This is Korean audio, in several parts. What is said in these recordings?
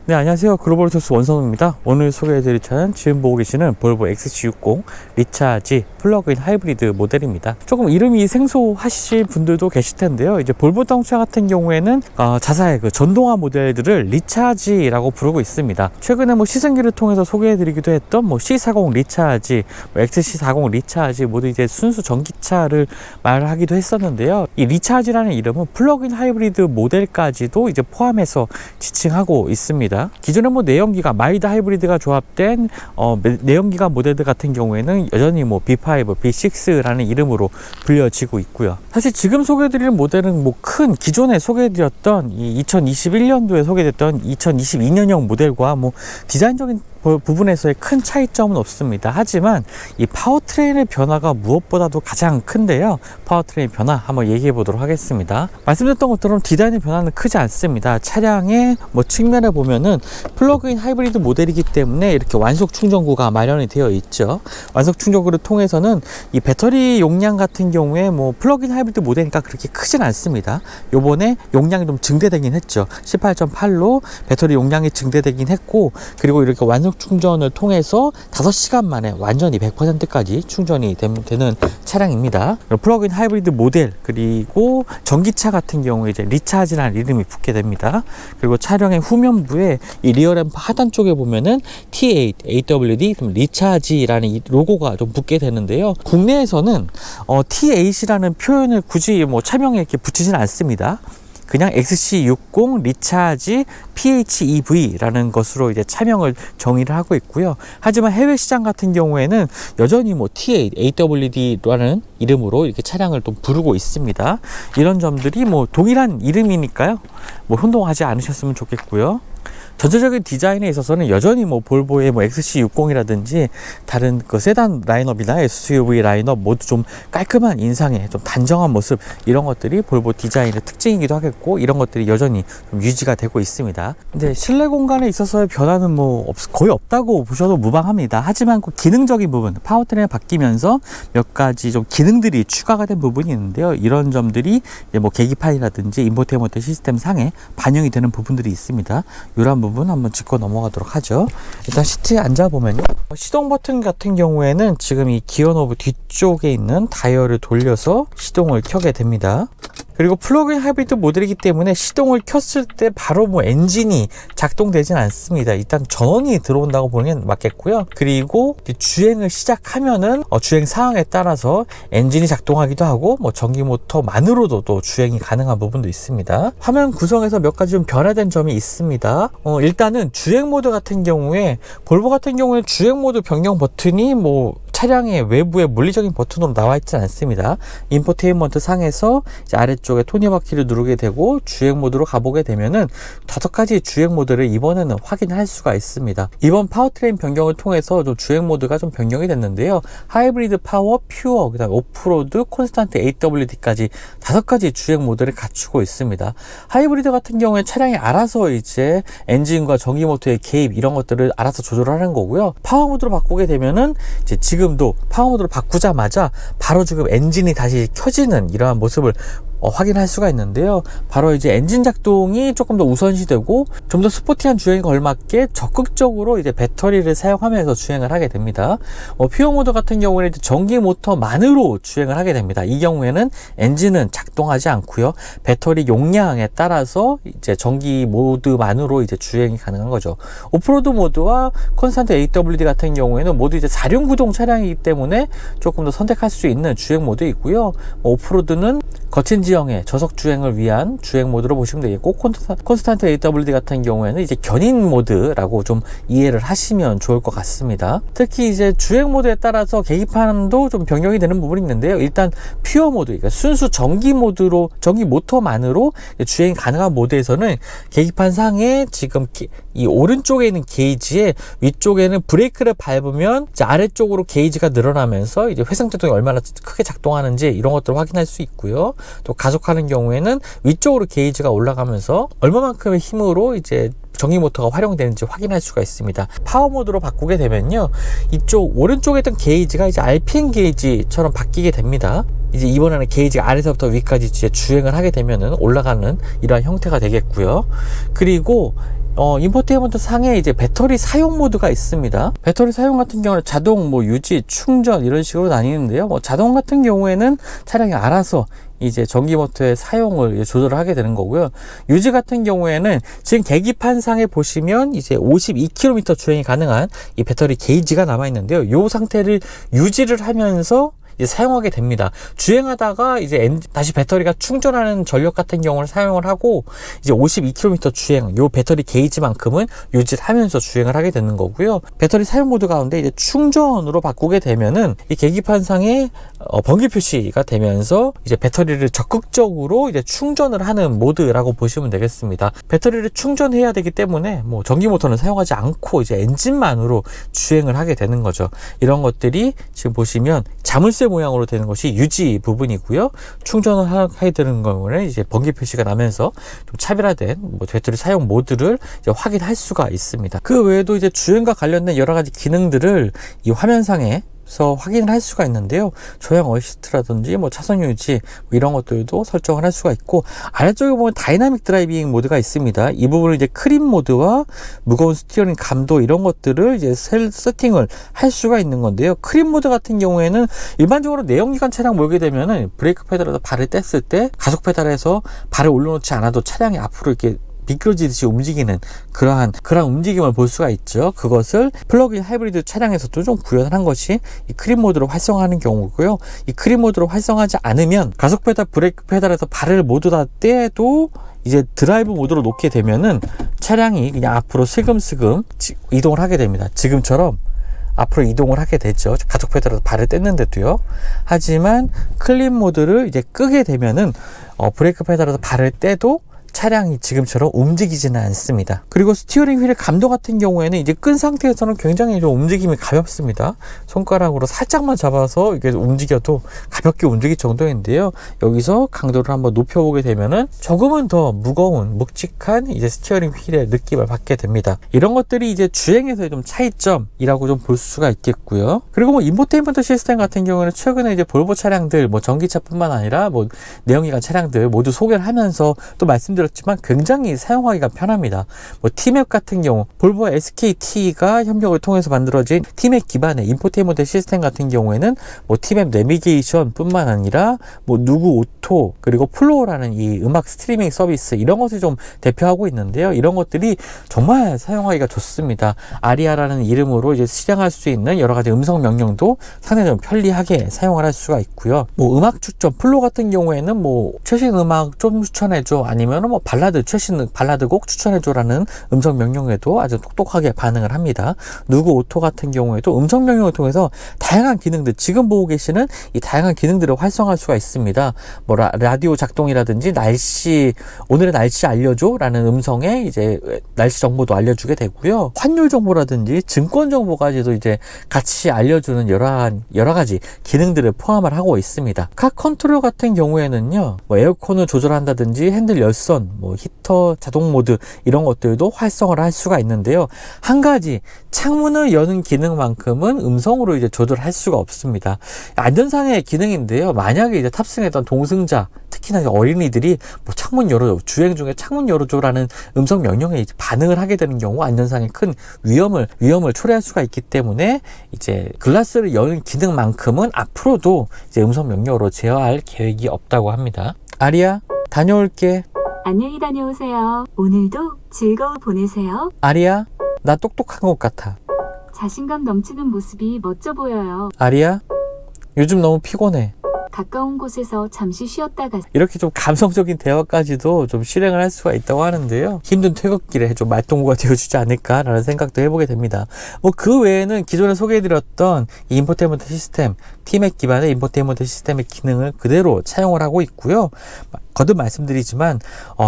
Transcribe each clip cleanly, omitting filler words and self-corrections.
네, 안녕하세요. 글로벌토스 원선우입니다. 오늘 소개해드릴 차는 지금 보고 계시는 볼보 XC60 리차지 플러그인 하이브리드 모델입니다. 조금 이름이 생소하실 분들도 계실 텐데요. 이제 볼보 자동차 같은 경우에는 자사의 그 전동화 모델들을 리차지라고 부르고 있습니다. 최근에 시승기를 통해서 소개해드리기도 했던 C40 리차지, XC40 리차지 모두 이제 순수 전기차를 말하기도 했었는데요. 이 리차지라는 이름은 플러그인 하이브리드 모델까지도 이제 포함해서 지칭하고 있습니다. 기존의 내연기관 마일드 하이브리드가 조합된 내연기관 모델들 같은 경우에는 여전히 B5, B6라는 이름으로 불려지고 있고요. 사실 지금 소개해드리는 모델은 큰 기존에 소개해드렸던 이 2021년도에 소개됐던 2022년형 모델과 디자인적인 부분에서의 큰 차이점은 없습니다. 하지만 이 파워트레인의 변화가 무엇보다도 가장 큰데요. 파워트레인 변화 한번 얘기해 보도록 하겠습니다. 말씀드렸던 것처럼 디자인의 변화는 크지 않습니다. 차량의 측면에 보면은 플러그인 하이브리드 모델이기 때문에 이렇게 완속 충전구가 마련이 되어 있죠. 완속 충전구를 통해서는 이 배터리 용량 같은 경우에 플러그인 하이브리드 모델이니까 그렇게 크진 않습니다. 요번에 용량이 좀 증대되긴 했죠. 18.8로 배터리 용량이 증대되긴 했고, 그리고 이렇게 완속 충전을 통해서 5시간 만에 완전히 100%까지 충전이 되는 차량입니다. 플러그인 하이브리드 모델, 그리고 전기차 같은 경우에 이제 리차지라는 이름이 붙게 됩니다. 그리고 차량의 후면부에 이 리어램프 하단 쪽에 보면은 T8 AWD 리차지라는 이 로고가 좀 붙게 되는데요. 국내에서는 T8이라는 표현을 굳이 차명에 이렇게 붙이진 않습니다. 그냥 XC60 리차지 PHEV라는 것으로 이제 차명을 정의를 하고 있고요. 하지만 해외 시장 같은 경우에는 여전히 T8 AWD라는 이름으로 이렇게 차량을 또 부르고 있습니다. 이런 점들이 동일한 이름이니까요. 혼동하지 않으셨으면 좋겠고요. 전체적인 디자인에 있어서는 여전히 볼보의 XC60이라든지 다른 그 세단 라인업이나 SUV 라인업 모두 좀 깔끔한 인상의 좀 단정한 모습, 이런 것들이 볼보 디자인의 특징이기도 하겠고, 이런 것들이 여전히 좀 유지가 되고 있습니다. 근데 실내 공간에 있어서의 변화는 거의 없다고 보셔도 무방합니다. 하지만 그 기능적인 부분, 파워트레인이 바뀌면서 몇 가지 좀 기능들이 추가가 된 부분이 있는데요. 이런 점들이 이제 계기판이라든지 인포테인먼트 시스템 상에 반영이 되는 부분들이 있습니다. 이런 부분 한번 짚고 넘어가도록 하죠. 일단 시트에 앉아보면요, 시동 버튼 같은 경우에는 지금 이 기어 노브 뒤쪽에 있는 다이얼을 돌려서 시동을 켜게 됩니다. 그리고 플러그인 하이브리드 모델이기 때문에 시동을 켰을 때 바로 엔진이 작동되진 않습니다. 일단 전원이 들어온다고 보는 게 맞겠고요. 그리고 주행을 시작하면은 주행 상황에 따라서 엔진이 작동하기도 하고 전기 모터만으로도 또 주행이 가능한 부분도 있습니다. 화면 구성에서 몇 가지 좀 변화된 점이 있습니다. 일단은 주행 모드 같은 경우에 볼보 같은 경우는 주행 모드 변경 버튼이 차량의 외부에 물리적인 버튼으로 나와 있지 않습니다. 인포테인먼트 상에서 이제 아래쪽에 톱니바퀴를 누르게 되고 주행 모드로 가보게 되면은 5가지 주행 모드를 이번에는 확인할 수가 있습니다. 이번 파워트레인 변경을 통해서 좀 주행 모드가 좀 변경이 됐는데요. 하이브리드 파워, 퓨어, 그다음 오프로드, 콘스탄트 AWD까지 5가지 주행 모드를 갖추고 있습니다. 하이브리드 같은 경우에 차량이 알아서 이제 엔진과 전기 모터의 개입, 이런 것들을 알아서 조절하는 거고요. 파워 모드로 바꾸게 되면은 이제 지금도 파워 모드로 바꾸자마자 바로 지금 엔진이 다시 켜지는 이러한 모습을 확인할 수가 있는데요. 바로 이제 엔진 작동이 조금 더 우선시되고 좀 더 스포티한 주행에 걸맞게 적극적으로 이제 배터리를 사용하면서 주행을 하게 됩니다. 퓨어 모드 같은 경우에는 이제 전기 모터만으로 주행을 하게 됩니다. 이 경우에는 엔진은 작동하지 않고요. 배터리 용량에 따라서 이제 전기 모드만으로 이제 주행이 가능한 거죠. 오프로드 모드와 콘스탄트 AWD 같은 경우에는 모두 이제 4륜구동 차량이기 때문에 조금 더 선택할 수 있는 주행 모드 있고요. 오프로드는 거친 지형의 저속 주행을 위한 주행 모드로 보시면 되겠고, 콘스탄트 AWD 같은 경우에는 이제 견인 모드라고 좀 이해를 하시면 좋을 것 같습니다. 특히 이제 주행 모드에 따라서 계기판도 좀 변경이 되는 부분이 있는데요. 일단 퓨어 모드, 그러니까 순수 전기 모드로, 전기 모터만으로 주행이 가능한 모드에서는 계기판 상에 지금 이 오른쪽에 있는 게이지에 위쪽에는 브레이크를 밟으면 이제 아래쪽으로 게이지가 늘어나면서 이제 회생작동이 얼마나 크게 작동하는지 이런 것들을 확인할 수 있고요. 또 가속하는 경우에는 위쪽으로 게이지가 올라가면서 얼마만큼의 힘으로 이제 전기 모터가 활용되는지 확인할 수가 있습니다. 파워 모드로 바꾸게 되면요, 이쪽 오른쪽에 있던 게이지가 이제 RPM 게이지처럼 바뀌게 됩니다. 이제 이번에는 게이지가 아래서부터 위까지 이제 주행을 하게 되면은 올라가는 이러한 형태가 되겠고요. 그리고 인포테인먼트 상에 이제 배터리 사용 모드가 있습니다. 배터리 사용 같은 경우는 자동, 유지, 충전 이런 식으로 나뉘는데요. 자동 같은 경우에는 차량이 알아서 이제 전기모터의 사용을 조절을 하게 되는 거고요. 유지 같은 경우에는 지금 계기판상에 보시면 이제 52km 주행이 가능한 이 배터리 게이지가 남아 있는데요. 이 상태를 유지를 하면서 이제 사용하게 됩니다. 주행하다가 이제 다시 배터리가 충전하는 전력 같은 경우를 사용을 하고 이제 52km 주행, 요 배터리 게이지만큼은 유지를 하면서 주행을 하게 되는 거고요. 배터리 사용 모드 가운데 이제 충전으로 바꾸게 되면은 이 계기판상에 번개 표시가 되면서 이제 배터리를 적극적으로 이제 충전을 하는 모드라고 보시면 되겠습니다. 배터리를 충전해야 되기 때문에 전기 모터는 사용하지 않고 이제 엔진만으로 주행을 하게 되는 거죠. 이런 것들이 지금 보시면 자물쇠 모양으로 되는 것이 유지 부분이고요. 충전을 하게 되는 경우는 이제 번개 표시가 나면서 좀 차별화된 배터리 사용 모드를 이제 확인할 수가 있습니다. 그 외에도 이제 주행과 관련된 여러 가지 기능들을 이 화면상에 확인을 할 수가 있는데요. 조향 어시스트라든지 차선 유지 이런 것들도 설정을 할 수가 있고, 아래쪽에 보면 다이나믹 드라이빙 모드가 있습니다. 이 부분을 이제 크림 모드와 무거운 스티어링 감도 이런 것들을 이제 세팅을 할 수가 있는 건데요. 크림 모드 같은 경우에는 일반적으로 내연기관 차량 몰게 되면은 브레이크 페달에서 발을 뗐을 때 가속 페달에서 발을 올려놓지 않아도 차량이 앞으로 이렇게 미끄러지듯이 움직이는 그러한 움직임을 볼 수가 있죠. 그것을 플러그인 하이브리드 차량에서도 좀 구현을 한 것이 이 크림 모드로 활성화하는 경우고요. 이 크림 모드로 활성화하지 않으면 가속 페달, 브레이크 페달에서 발을 모두 다 떼도 이제 드라이브 모드로 놓게 되면은 차량이 그냥 앞으로 슬금슬금 이동을 하게 됩니다. 지금처럼 앞으로 이동을 하게 되죠. 가속 페달에서 발을 뗐는데도요. 하지만 클린 모드를 이제 끄게 되면은 브레이크 페달에서 발을 떼도 차량이 지금처럼 움직이지는 않습니다. 그리고 스티어링 휠의 감도 같은 경우에는 이제 끈 상태에서는 굉장히 좀 움직임이 가볍습니다. 손가락으로 살짝만 잡아서 이게 움직여도 가볍게 움직일 정도인데요. 여기서 강도를 한번 높여보게 되면은 조금은 더 무거운 묵직한 이제 스티어링 휠의 느낌을 받게 됩니다. 이런 것들이 이제 주행에서의 좀 차이점이라고 좀 볼 수가 있겠고요. 그리고 인포테인먼트 시스템 같은 경우는 최근에 이제 볼보 차량들, 전기차뿐만 아니라 내연기관 차량들 모두 소개를 하면서 또 말씀드렸지만 굉장히 사용하기가 편합니다. T맵 같은 경우 볼보 SKT가 협력을 통해서 만들어진 T맵 기반의 인포테인먼트 시스템 같은 경우에는 T맵 내비게이션 뿐만 아니라 누구 오토 그리고 플로어라는 이 음악 스트리밍 서비스 이런 것을 좀 대표하고 있는데요. 이런 것들이 정말 사용하기가 좋습니다. 아리아라는 이름으로 이제 실행할 수 있는 여러 가지 음성 명령도 상당히 좀 편리하게 사용을 할 수가 있고요. 음악 추천 플로 같은 경우에는 최신 음악 좀 추천해줘, 아니면 발라드 최신 발라드 곡 추천해줘라는 음성 명령에도 아주 똑똑하게 반응을 합니다. 누구 오토 같은 경우에도 음성 명령을 통해서 다양한 기능들, 지금 보고 계시는 이 다양한 기능들을 활성화할 수가 있습니다. 라디오 작동이라든지 오늘의 날씨 알려줘라는 음성에 이제 날씨 정보도 알려주게 되고요. 환율 정보라든지 증권 정보까지도 이제 같이 알려주는 여러 가지 기능들을 포함을 하고 있습니다. 카 컨트롤 같은 경우에는요, 에어컨을 조절한다든지 핸들 열선, 히터 자동 모드 이런 것들도 활성화를 할 수가 있는데요. 한 가지 창문을 여는 기능만큼은 음성으로 이제 조절할 수가 없습니다. 안전상의 기능인데요. 만약에 이제 탑승했던 동승자, 특히나 어린이들이 창문 열어줘, 주행 중에 창문 열어줘라는 음성 명령에 이제 반응을 하게 되는 경우 안전상의 큰 위험을 초래할 수가 있기 때문에 이제 글라스를 여는 기능만큼은 앞으로도 이제 음성 명령으로 제어할 계획이 없다고 합니다. 아리야, 다녀올게. 안녕히 다녀오세요. 오늘도 즐거워 보내세요. 아리야, 나 똑똑한 것 같아. 자신감 넘치는 모습이 멋져 보여요. 아리야, 요즘 너무 피곤해. 가까운 곳에서 잠시 쉬었다가. 이렇게 좀 감성적인 대화까지도 좀 실행을 할 수가 있다고 하는데요. 힘든 퇴근길에 좀 말동무가 되어주지 않을까라는 생각도 해보게 됩니다. 그 외에는 기존에 소개해드렸던 이 인포테인먼트 시스템, T맵 기반의 인포테인먼트 시스템의 기능을 그대로 차용을 하고 있고요. 거듭 말씀드리지만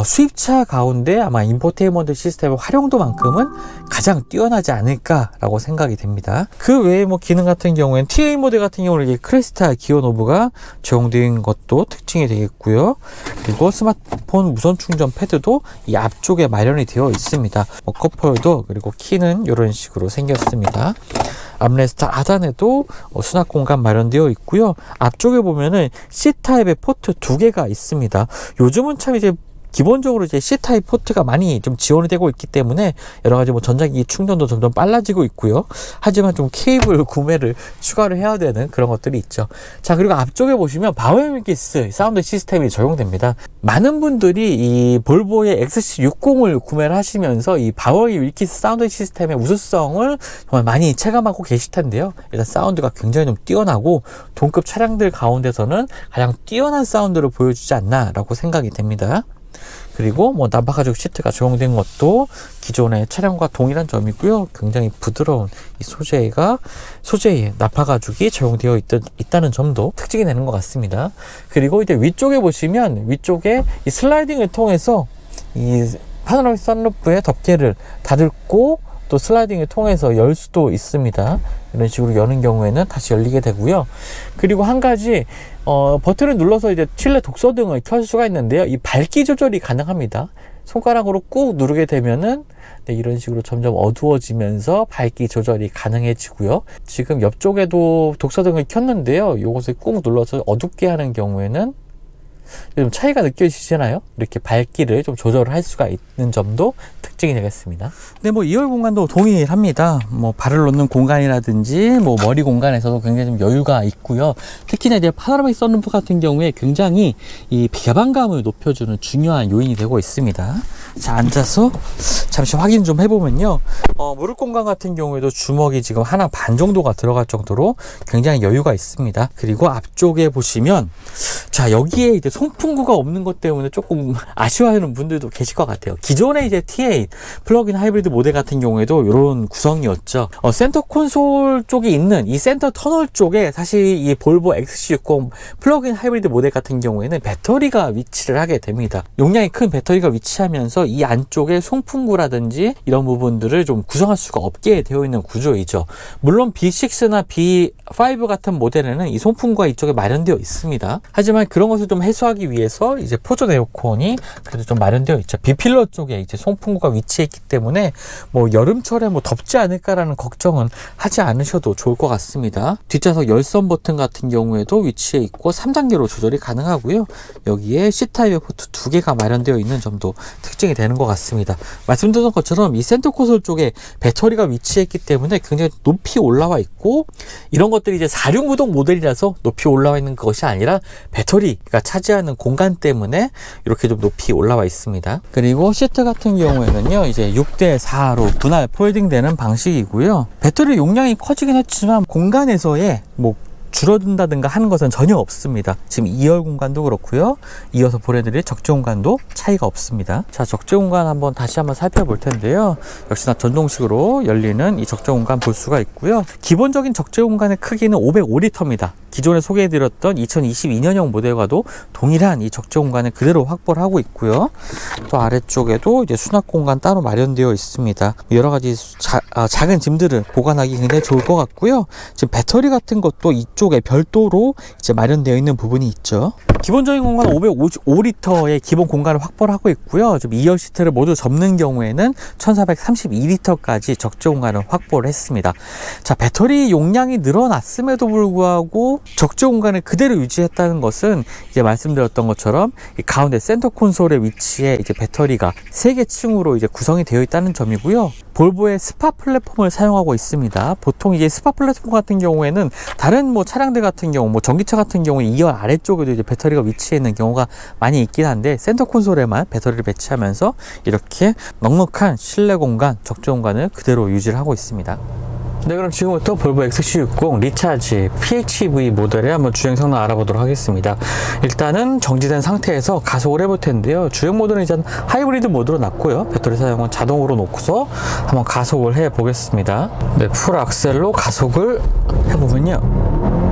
수입차 가운데 아마 인포테인먼트 시스템의 활용도만큼은 가장 뛰어나지 않을까라고 생각이 됩니다. 그 외에 기능 같은 경우에는 TA 모드 같은 경우는 이게 크리스탈 기어 노브가 적용된 것도 특징이 되겠고요. 그리고 스마트폰 무선 충전 패드도 이 앞쪽에 마련이 되어 있습니다. 컵홀더 그리고 키는 이런 식으로 생겼습니다. 암레스트 하단에도 수납 공간 마련되어 있고요. 앞쪽에 보면은 C타입의 포트 2개가 있습니다. 요즘은 참 이제 기본적으로 이제 C타입 포트가 많이 좀 지원이 되고 있기 때문에 여러 가지 뭐 전자기기 충전도 점점 빨라지고 있고요. 하지만 좀 케이블 구매를 추가를 해야 되는 그런 것들이 있죠. 자, 그리고 앞쪽에 보시면 바우앤윌키스 사운드 시스템이 적용됩니다. 많은 분들이 이 볼보의 XC60을 구매를 하시면서 이 바우앤윌키스 사운드 시스템의 우수성을 정말 많이 체감하고 계실 텐데요. 일단 사운드가 굉장히 좀 뛰어나고 동급 차량들 가운데서는 가장 뛰어난 사운드를 보여주지 않나라고 생각이 됩니다. 그리고 뭐 나파 가죽 시트가 적용된 것도 기존의 차량과 동일한 점이고요. 굉장히 부드러운 이 소재에 나파 가죽이 적용되어 있다는 점도 특징이 되는 것 같습니다. 그리고 이제 위쪽에 보시면 위쪽에 이 슬라이딩을 통해서 이 파노라믹 선루프의 덮개를 닫고 또 슬라이딩을 통해서 열 수도 있습니다. 이런 식으로 여는 경우에는 다시 열리게 되고요. 그리고 한 가지 버튼을 눌러서 이제 실내 독서등을 켤 수가 있는데요. 이 밝기 조절이 가능합니다. 손가락으로 꾹 누르게 되면은 네, 이런 식으로 점점 어두워지면서 밝기 조절이 가능해지고요. 지금 옆쪽에도 독서등을 켰는데요. 이것을 꾹 눌러서 어둡게 하는 경우에는 좀 차이가 느껴지시잖아요. 이렇게 밝기를 좀 조절을 할 수가 있는 점도 특징이 되겠습니다. 네, 뭐 2열 공간도 동일합니다. 뭐 발을 놓는 공간이라든지 뭐 머리 공간에서도 굉장히 좀 여유가 있고요. 특히나 이제 파노라믹 선루프 같은 경우에 굉장히 이 개방감을 높여주는 중요한 요인이 되고 있습니다. 자, 앉아서 잠시 확인 좀 해보면요. 무릎 공간 같은 경우에도 주먹이 지금 하나 반 정도가 들어갈 정도로 굉장히 여유가 있습니다. 그리고 앞쪽에 보시면 자, 여기에 이제 송풍구가 없는 것 때문에 조금 아쉬워하는 분들도 계실 것 같아요. 기존의 이제 T8 플러그인 하이브리드 모델 같은 경우에도 이런 구성이었죠. 센터 콘솔 쪽에 있는 이 센터 터널 쪽에 사실 이 볼보 XC60 플러그인 하이브리드 모델 같은 경우에는 배터리가 위치를 하게 됩니다. 용량이 큰 배터리가 위치하면서 이 안쪽에 송풍구라든지 이런 부분들을 좀 구성할 수가 없게 되어 있는 구조이죠. 물론 B6나 B5 같은 모델에는 이 송풍구가 이쪽에 마련되어 있습니다. 하지만 그런 것을 좀 해소하기 위해서 이제 포존 에어컨이 그래도 좀 마련되어 있죠. B필러 쪽에 이제 송풍구가 위치해 있기 때문에 뭐 여름철에 뭐 덥지 않을까라는 걱정은 하지 않으셔도 좋을 것 같습니다. 뒷좌석 열선 버튼 같은 경우에도 위치해 있고 3단계로 조절이 가능하고요. 여기에 C타입의 포트 2개가 마련되어 있는 점도 특징이 되는 것 같습니다. 말씀드렸던 것처럼 이 센터 콘솔 쪽에 배터리가 위치해 있기 때문에 굉장히 높이 올라와 있고 이런 것들이 이제 46무동 모델이라서 높이 올라와 있는 것이 아니라 배터리가 차지하는 공간 때문에 이렇게 좀 높이 올라와 있습니다. 그리고 시트 같은 경우에는요, 이제 6대4로 분할 폴딩 되는 방식이고요. 배터리 용량이 커지긴 했지만 공간에서의 뭐 줄어든다든가 하는 것은 전혀 없습니다. 지금 2열 공간도 그렇고요. 이어서 보내드릴 적재 공간도 차이가 없습니다. 자, 적재 공간 다시 한번 살펴볼 텐데요. 역시나 전동식으로 열리는 이 적재 공간 볼 수가 있고요. 기본적인 적재 공간의 크기는 505리터입니다. 기존에 소개해드렸던 2022년형 모델과도 동일한 이 적재 공간을 그대로 확보를 하고 있고요. 또 아래쪽에도 이제 수납 공간 따로 마련되어 있습니다. 여러 가지 작은 짐들을 보관하기 굉장히 좋을 것 같고요. 지금 배터리 같은 것도 이쪽에 별도로 이제 마련되어 있는 부분이 있죠. 기본적인 공간은 555리터의 기본 공간을 확보를 하고 있고요. 좀 2열 시트를 모두 접는 경우에는 1432리터까지 적재 공간을 확보를 했습니다. 자, 배터리 용량이 늘어났음에도 불구하고 적재 공간을 그대로 유지했다는 것은 이제 말씀드렸던 것처럼 이 가운데 센터 콘솔의 위치에 이제 배터리가 3개 층으로 이제 구성이 되어 있다는 점이고요. 볼보의 스파 플랫폼을 사용하고 있습니다. 보통 이제 스파 플랫폼 같은 경우에는 다른 뭐 차량들 같은 경우, 뭐 전기차 같은 경우 2열 아래쪽에도 이제 배터리가 위치해 있는 경우가 많이 있긴 한데 센터 콘솔에만 배터리를 배치하면서 이렇게 넉넉한 실내 공간, 적재 공간을 그대로 유지를 하고 있습니다. 네, 그럼 지금부터 볼보 XC60 리차지 PHEV 모델의 한번 주행 성능 알아보도록 하겠습니다. 일단은 정지된 상태에서 가속을 해볼 텐데요. 주행 모드는 이제 하이브리드 모드로 놨고요. 배터리 사용은 자동으로 놓고서 한번 가속을 해 보겠습니다. 네, 풀 악셀로 가속을 해보면요.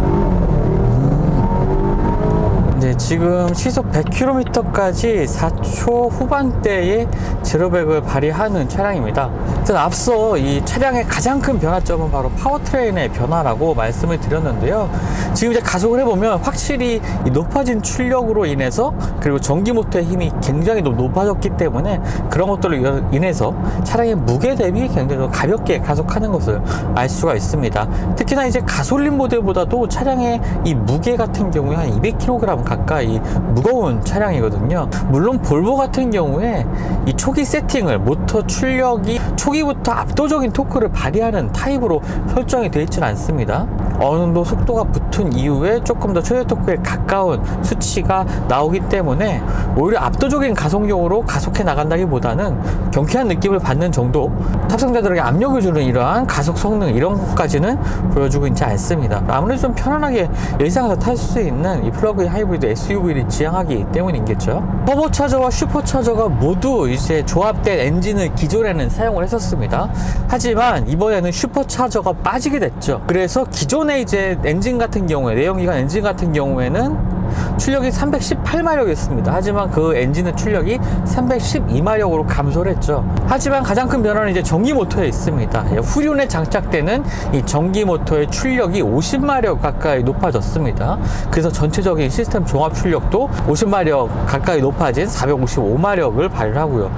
네, 지금 시속 100km까지 4초 후반대에 제로백을 발휘하는 차량입니다. 일단 앞서 이 차량의 가장 큰 변화점은 바로 파워트레인의 변화라고 말씀을 드렸는데요. 지금 이제 가속을 해보면 확실히 이 높아진 출력으로 인해서 그리고 전기 모터의 힘이 굉장히 높아졌기 때문에 그런 것들로 인해서 차량의 무게 대비 굉장히 가볍게 가속하는 것을 알 수가 있습니다. 특히나 이제 가솔린 모델보다도 차량의 이 무게 같은 경우에 한 200kg 가까이 보니까 이 무거운 차량이거든요. 물론 볼보 같은 경우에 이 초기 세팅을 모터 출력이 초기부터 압도적인 토크를 발휘하는 타입으로 설정이 되어 있지는 않습니다. 어느 정도 속도가 붙은 이후에 조금 더 최대 토크에 가까운 수치가 나오기 때문에 오히려 압도적인 가속력으로 가속해 나간다기보다는 경쾌한 느낌을 받는 정도, 탑승자들에게 압력을 주는 이러한 가속 성능 이런 것까지는 보여주고 있지 않습니다. 아무래도 좀 편안하게 일상에서 탈 수 있는 이 플러그인 하이브리드 SUV를 지향하기 때문이겠죠. 터보차저와 슈퍼차저가 모두 이제 조합된 엔진을 기존에는 사용을 했었습니다. 하지만 이번에는 슈퍼차저가 빠지게 됐죠. 그래서 기존의 이제 엔진 같은 경우에, 내연기관 엔진 같은 경우에는 출력이 318마력이었습니다. 하지만 그 엔진의 출력이 312마력으로 감소를 했죠. 하지만 가장 큰 변화는 이제 전기 모터에 있습니다. 후륜에 장착되는 이 전기 모터의 출력이 50마력 가까이 높아졌습니다. 그래서 전체적인 시스템 종합 출력도 50마력 가까이 높아진 455마력을 발휘하고요.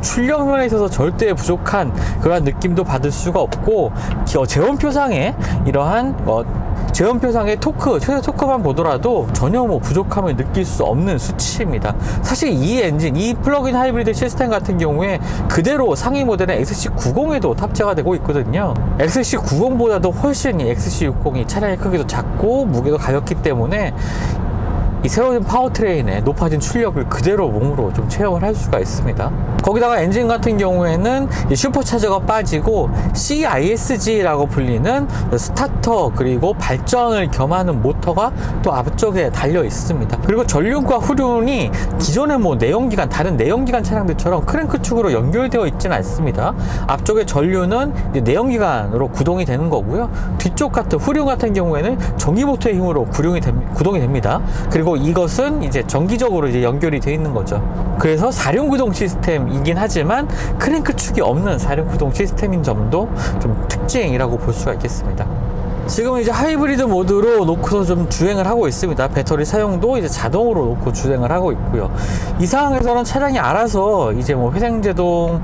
출력 면에 있어서 절대 부족한 그런 느낌도 받을 수가 없고, 제원표상에 이러한 제원표상의 토크, 최대 토크만 보더라도 전혀 부족함을 느낄 수 없는 수치입니다. 사실 이 엔진, 이 플러그인 하이브리드 시스템 같은 경우에 그대로 상위 모델의 XC90에도 탑재가 되고 있거든요. XC90보다도 훨씬 이 XC60이 차량의 크기도 작고 무게도 가볍기 때문에 이 새로운 파워트레인의 높아진 출력을 그대로 몸으로 좀 체험을 할 수가 있습니다. 거기다가 엔진 같은 경우에는 슈퍼차저가 빠지고 CISG라고 불리는 스타터 그리고 발전을 겸하는 모터가 또 앞쪽에 달려 있습니다. 그리고 전륜과 후륜이 기존의 내연기관, 다른 내연기관 차량들처럼 크랭크 축으로 연결되어 있지는 않습니다. 앞쪽의 전륜은 내연기관으로 구동이 되는 거고요. 뒤쪽 같은 후륜 같은 경우에는 전기 모터의 힘으로 구동이 됩니다. 그리고 이것은 이제 정기적으로 이제 연결이 되어 있는 거죠. 그래서 4륜 구동 시스템이긴 하지만 크랭크 축이 없는 4륜 구동 시스템인 점도 좀 특징이라고 볼 수가 있겠습니다. 지금 이제 하이브리드 모드로 놓고서 좀 주행을 하고 있습니다. 배터리 사용도 이제 자동으로 놓고 주행을 하고 있고요. 이 상황에서는 차량이 알아서 이제 회생제동,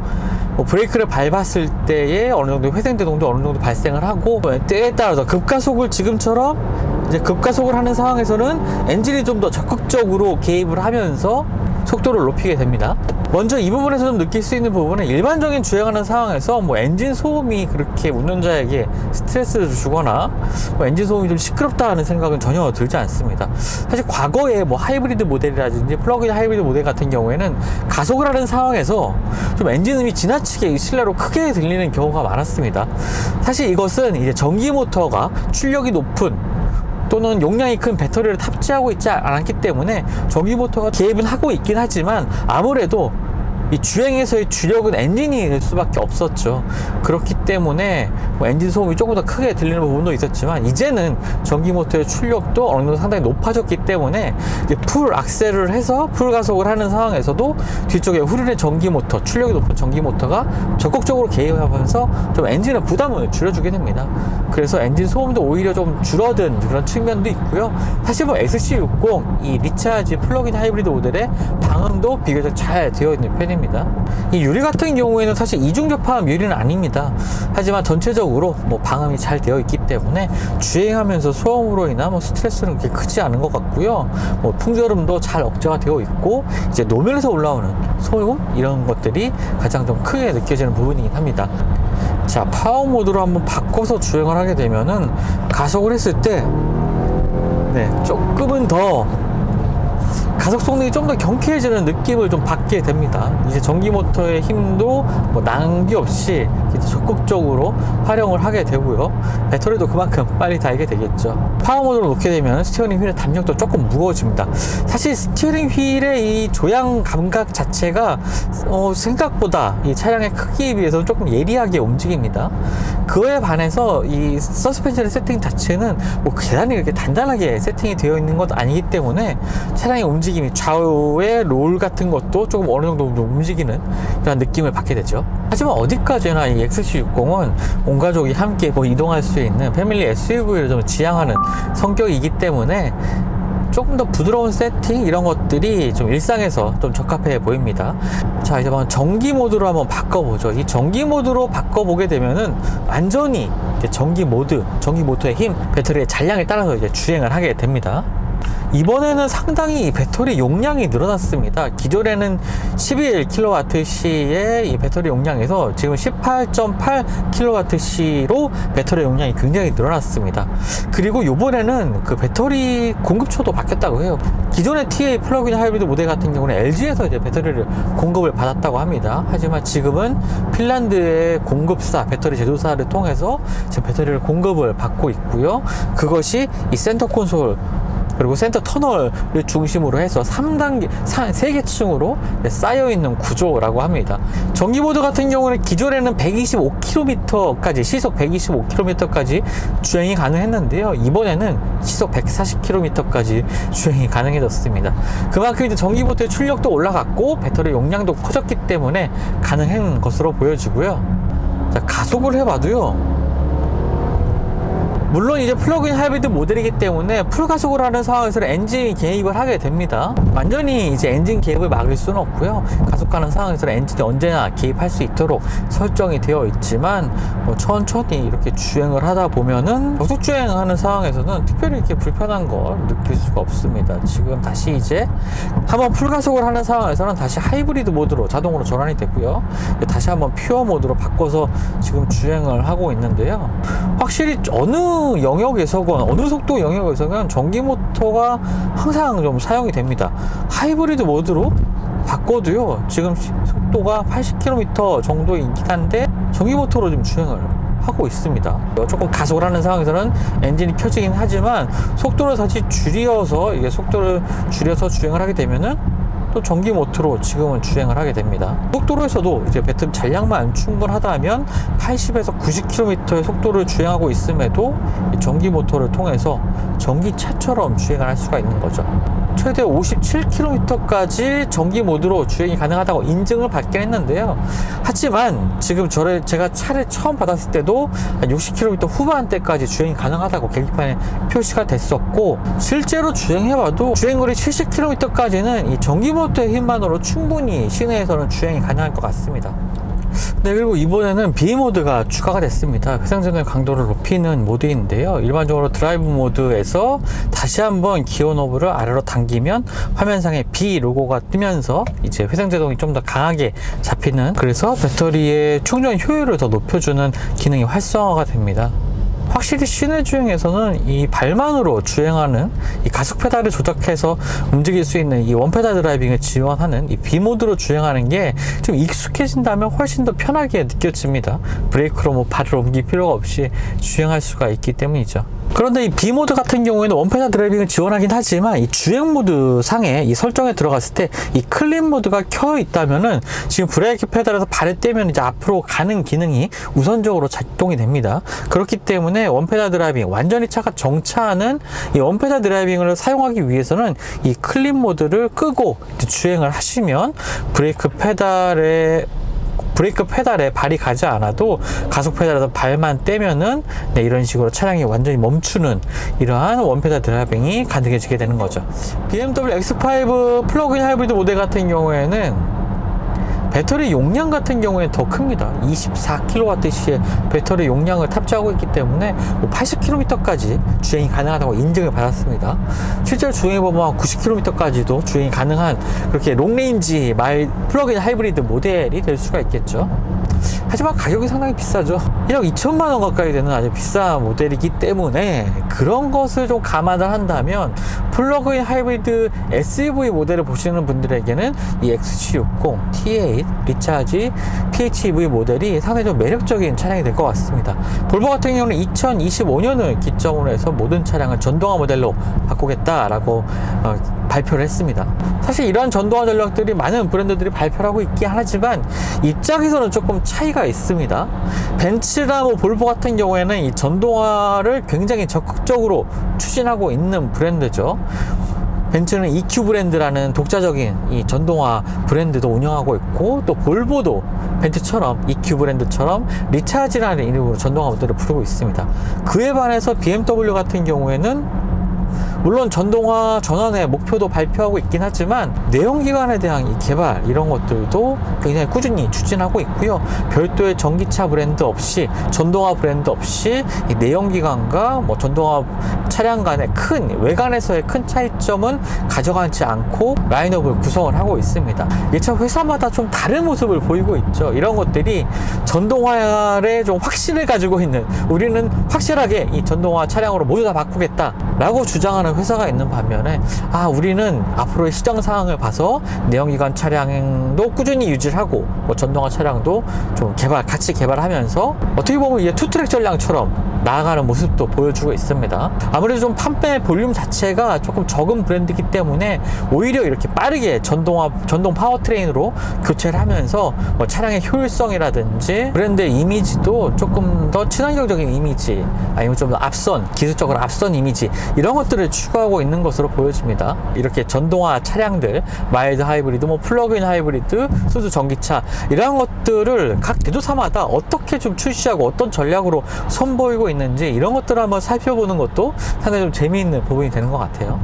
브레이크를 밟았을 때에 어느 정도 회생제동도 어느 정도 발생을 하고, 때에 따라서 급가속을 지금처럼 이제 급가속을 하는 상황에서는 엔진이 좀 더 적극적으로 개입을 하면서 속도를 높이게 됩니다. 먼저 이 부분에서 좀 느낄 수 있는 부분은 일반적인 주행하는 상황에서 엔진 소음이 그렇게 운전자에게 스트레스를 주거나 엔진 소음이 좀 시끄럽다 하는 생각은 전혀 들지 않습니다. 사실 과거에 하이브리드 모델이라든지 플러그인 하이브리드 모델 같은 경우에는 가속을 하는 상황에서 좀 엔진음이 지나치게 실내로 크게 들리는 경우가 많았습니다. 사실 이것은 이제 전기 모터가 출력이 높은 또는 용량이 큰 배터리를 탑재하고 있지 않았기 때문에 전기 모터가 개입은 하고 있긴 하지만 아무래도 이 주행에서의 주력은 엔진이 될 수밖에 없었죠. 그렇기 때문에 엔진 소음이 조금 더 크게 들리는 부분도 있었지만 이제는 전기 모터의 출력도 어느 정도 상당히 높아졌기 때문에 이제 풀 악셀을 해서 풀 가속을 하는 상황에서도 뒤쪽에 후륜의 전기 모터, 출력이 높은 전기 모터가 적극적으로 개입하면서 좀 엔진의 부담을 줄여주게 됩니다. 그래서 엔진 소음도 오히려 좀 줄어든 그런 측면도 있고요. 사실 XC60 이 리차지 플러그인 하이브리드 모델의 방음도 비교적 잘 되어 있는 편입니다. 이 유리 같은 경우에는 사실 이중 접합 유리는 아닙니다. 하지만 전체적으로 방음이 잘 되어 있기 때문에 주행하면서 소음으로 인한 스트레스는 그렇게 크지 않은 것 같고요. 풍절음도 잘 억제가 되어 있고 이제 노면에서 올라오는 소음 이런 것들이 가장 좀 크게 느껴지는 부분이긴 합니다. 자, 파워 모드로 한번 바꿔서 주행을 하게 되면은 가속을 했을 때 조금은 더 가속 성능이 좀 더 경쾌해지는 느낌을 좀 받게 됩니다. 이제 전기 모터의 힘도 낭비 없이 적극적으로 활용을 하게 되고요. 배터리도 그만큼 빨리 달게 되겠죠. 파워 모드로 놓게 되면 스티어링 휠의 담력도 조금 무거워집니다. 사실 스티어링 휠의 이 조향 감각 자체가 생각보다 이 차량의 크기에 비해서 조금 예리하게 움직입니다. 그에 반해서 이 서스펜션의 세팅 자체는 대단히 이렇게 단단하게 세팅이 되어 있는 것 아니기 때문에 차량의 움직임이 좌우의 롤 같은 것도 조금 어느 정도 움직이는 그런 느낌을 받게 되죠. 하지만 어디까지나 이 XC60은 온 가족이 함께 이동할 수 있는 패밀리 SUV를 좀 지향하는 성격이기 때문에 조금 더 부드러운 세팅 이런 것들이 좀 일상에서 좀 적합해 보입니다. 자, 이제 전기 모드로 한번 바꿔보죠. 이 전기 모드로 바꿔보게 되면은 완전히 전기 모터의 힘, 배터리의 잔량에 따라서 이제 주행을 하게 됩니다. 이번에는 상당히 이 배터리 용량이 늘어났습니다. 기존에는 11kWh의 이 배터리 용량에서 지금 18.8kWh로 배터리 용량이 굉장히 늘어났습니다. 그리고 이번에는 그 배터리 공급처도 바뀌었다고 해요. 기존의 TA 플러그인 하이브리드 모델 같은 경우는 LG에서 이제 배터리를 공급을 받았다고 합니다. 하지만 지금은 핀란드의 공급사, 배터리 제조사를 통해서 지금 배터리를 공급을 받고 있고요. 그것이 이 센터 콘솔 그리고 센터 터널을 중심으로 해서 3개 층으로 쌓여있는 구조라고 합니다. 전기보드 같은 경우는 기존에는 125km까지, 시속 125km까지 주행이 가능했는데요. 이번에는 시속 140km까지 주행이 가능해졌습니다. 그만큼 이제 전기보드의 출력도 올라갔고 배터리 용량도 커졌기 때문에 가능한 것으로 보여지고요. 자, 가속을 해봐도요. 물론 이제 플러그인 하이브리드 모델이기 때문에 풀가속을 하는 상황에서는 엔진 개입을 하게 됩니다. 완전히 이제 엔진 개입을 막을 수는 없고요. 가속하는 상황에서는 엔진이 언제나 개입할 수 있도록 설정이 되어 있지만 뭐 천천히 이렇게 주행을 하다 보면은 고속 주행하는 상황에서는 특별히 이렇게 불편한 걸 느낄 수가 없습니다. 지금 다시 이제 한번 풀가속을 하는 상황에서는 다시 하이브리드 모드로 자동으로 전환이 됐고요. 다시 한번 퓨어 모드로 바꿔서 지금 주행을 하고 있는데요. 확실히 어느 영역에서건 어느 속도 영역에서건 전기 모터가 항상 좀 사용이 됩니다. 하이브리드 모드로 바꿔도요. 지금 속도가 80km 정도이긴 한데 전기 모터로 좀 주행을 하고 있습니다. 조금 가속을 하는 상황에서는 엔진이 켜지긴 하지만 속도를 다시 줄여서 이게 속도를 줄여서 주행을 하게 되면은 또 전기 모터로 지금은 주행을 하게 됩니다. 고속도로에서도 이제 배터리 잔량만 충분하다면 80에서 90km의 속도를 주행하고 있음에도 전기 모터를 통해서 전기차처럼 주행을 할 수가 있는 거죠. 최대 57km까지 전기 모드로 주행이 가능하다고 인증을 받긴 했는데요. 하지만 지금 제가 차를 처음 받았을 때도 60km 후반대까지 주행이 가능하다고 계기판에 표시가 됐었고, 실제로 주행해봐도 주행거리 70km까지는 이 전기 모터의 힘만으로 충분히 시내에서는 주행이 가능할 것 같습니다. 네, 그리고 이번에는 B 모드가 추가가 됐습니다. 회생전의 강도를 높이는 모드인데요. 일반적으로 드라이브 모드에서 다시 한번 기어 노브를 아래로 당기면 화면상에 B 로고가 뜨면서 이제 회생제동이 좀 더 강하게 잡히는, 그래서 배터리의 충전 효율을 더 높여주는 기능이 활성화가 됩니다. 확실히 시내 주행에서는 이 발만으로 주행하는 이 가속 페달을 조작해서 움직일 수 있는 이 원페달 드라이빙을 지원하는 이 B모드로 주행하는 게 좀 익숙해진다면 훨씬 더 편하게 느껴집니다. 브레이크로 뭐 발을 옮길 필요가 없이 주행할 수가 있기 때문이죠. 그런데 이 B모드 같은 경우에는 원페달 드라이빙을 지원하긴 하지만 이 주행 모드 상에 이 설정에 들어갔을 때 이 클린 모드가 켜 있다면은 지금 브레이크 페달에서 발을 떼면 이제 앞으로 가는 기능이 우선적으로 작동이 됩니다. 그렇기 때문에 원페달 드라이빙, 완전히 차가 정차하는 이 원페달 드라이빙을 사용하기 위해서는 이 클린 모드를 끄고 주행을 하시면 브레이크 페달에 발이 가지 않아도 가속 페달에서 발만 떼면은 네, 이런 식으로 차량이 완전히 멈추는 이러한 원페달 드라이빙이 가능해지게 되는 거죠. BMW X5 플러그인 하이브리드 모델 같은 경우에는 배터리 용량 같은 경우에 더 큽니다. 24kWh의 배터리 용량을 탑재하고 있기 때문에 80km까지 주행이 가능하다고 인증을 받았습니다. 실제로 주행해보면 90km까지도 주행이 가능한 그렇게 롱레인지 플러그인 하이브리드 모델이 될 수가 있겠죠. 하지만 가격이 상당히 비싸죠. 1억 2천만 원 가까이 되는 아주 비싼 모델이기 때문에 그런 것을 좀 감안을 한다면 플러그인 하이브리드 SUV 모델을 보시는 분들에게는 이 XC60, T8, 리차지, PHEV 모델이 상당히 좀 매력적인 차량이 될 것 같습니다. 볼보 같은 경우는 2025년을 기점으로 해서 모든 차량을 전동화 모델로 바꾸겠다라고 발표를 했습니다. 사실 이러한 전동화 전략들이 많은 브랜드들이 발표를 하고 있긴 하지만 입장에서는 조금 차이가 있습니다. 벤츠나 볼보 같은 경우에는 이 전동화를 굉장히 적극적으로 추진하고 있는 브랜드죠. 벤츠는 EQ 브랜드라는 독자적인 이 전동화 브랜드도 운영하고 있고, 또 볼보도 벤츠처럼 EQ 브랜드처럼 리차지라는 이름으로 전동화 모델을 부르고 있습니다. 그에 반해서 BMW 같은 경우에는 물론 전동화 전환의 목표도 발표하고 있긴 하지만 내연기관에 대한 이 개발 이런 것들도 굉장히 꾸준히 추진하고 있고요. 별도의 전기차 브랜드 없이 전동화 브랜드 없이 이 내연기관과 뭐 전동화 차량 간의 큰 외관에서의 큰 차이점은 가져가지 않고 라인업을 구성을 하고 있습니다. 이 차 회사마다 좀 다른 모습을 보이고 있죠. 이런 것들이 전동화에 좀 확신을 가지고 있는, 우리는 확실하게 이 전동화 차량으로 모두 다 바꾸겠다 라고 주장하는 회사가 있는 반면에 우리는 앞으로의 시장 상황을 봐서 내연기관 차량도 꾸준히 유지를 하고 뭐 전동화 차량도 좀 같이 개발하면서 어떻게 보면 이게 투트랙 전략처럼 나아가는 모습도 보여주고 있습니다. 아무래도 좀 판매 볼륨 자체가 조금 적은 브랜드이기 때문에 오히려 이렇게 빠르게 전동 파워트레인으로 교체를 하면서 뭐 차량의 효율성이라든지 브랜드의 이미지도 조금 더 친환경적인 이미지, 아니면 좀 더 기술적으로 앞선 이미지, 이런 것들을 추구하고 있는 것으로 보여집니다. 이렇게 전동화 차량들, 마일드 하이브리드, 뭐 플러그인 하이브리드, 수소 전기차, 이런 것들을 각 제조사마다 어떻게 좀 출시하고 어떤 전략으로 선보이고 있는지, 이런 것들을 한번 살펴보는 것도 상당히 좀 재미있는 부분이 되는 것 같아요.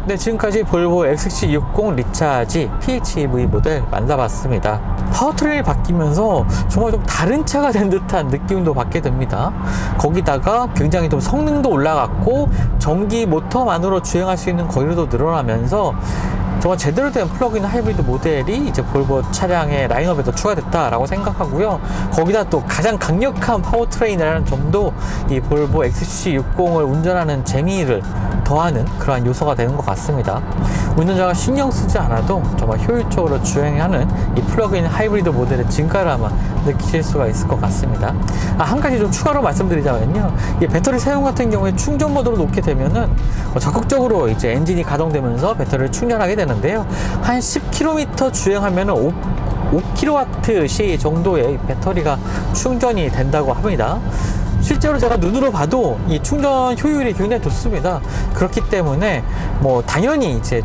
네, 지금까지 볼보 XC60 리차지 PHEV 모델 만나봤습니다. 파워트레인이 바뀌면서 정말 좀 다른 차가 된 듯한 느낌도 받게 됩니다. 거기다가 굉장히 좀 성능도 올라갔고 전기 모터만으로 주행할 수 있는 거리도 늘어나면서 정말 제대로 된 플러그인 하이브리드 모델이 이제 볼보 차량의 라인업에도 추가됐다라고 생각하고요. 거기다 또 가장 강력한 파워트레인이라는 점도 이 볼보 XC60을 운전하는 재미를 더하는 그러한 요소가 되는 것 같습니다. 운전자가 신경 쓰지 않아도 정말 효율적으로 주행하는 이 플러그인 하이브리드 모델의 진가를 아마 느끼실 수가 있을 것 같습니다. 한 가지 좀 추가로 말씀드리자면요. 이 배터리 사용 같은 경우에 충전 모드로 놓게 되면은 적극적으로 이제 엔진이 가동되면서 배터리를 충전하게 되는데요. 한 10km 주행하면은 5kWh 정도의 배터리가 충전이 된다고 합니다. 실제로 제가 눈으로 봐도 이 충전 효율이 굉장히 좋습니다. 그렇기 때문에 뭐 당연히 이제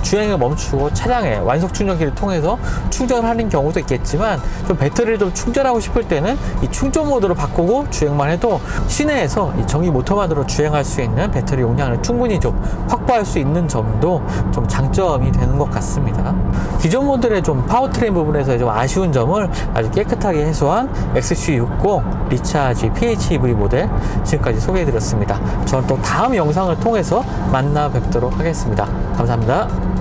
주행을 멈추고 차량에 완속 충전기를 통해서 충전을 하는 경우도 있겠지만, 좀 배터리를 좀 충전하고 싶을 때는 이 충전 모드로 바꾸고 주행만 해도 시내에서 이 전기 모터만으로 주행할 수 있는 배터리 용량을 충분히 좀 확보할 수 있는 점도 좀 장점이 되는 것 같습니다. 기존 모델의 좀 파워트레인 부분에서의 좀 아쉬운 점을 아주 깨끗하게 해소한 XC60 리차지 PHEV 모델 지금까지 소개해드렸습니다. 저는 또 다음 영상을 통해서 만나 뵙도록 하겠습니다. 감사합니다.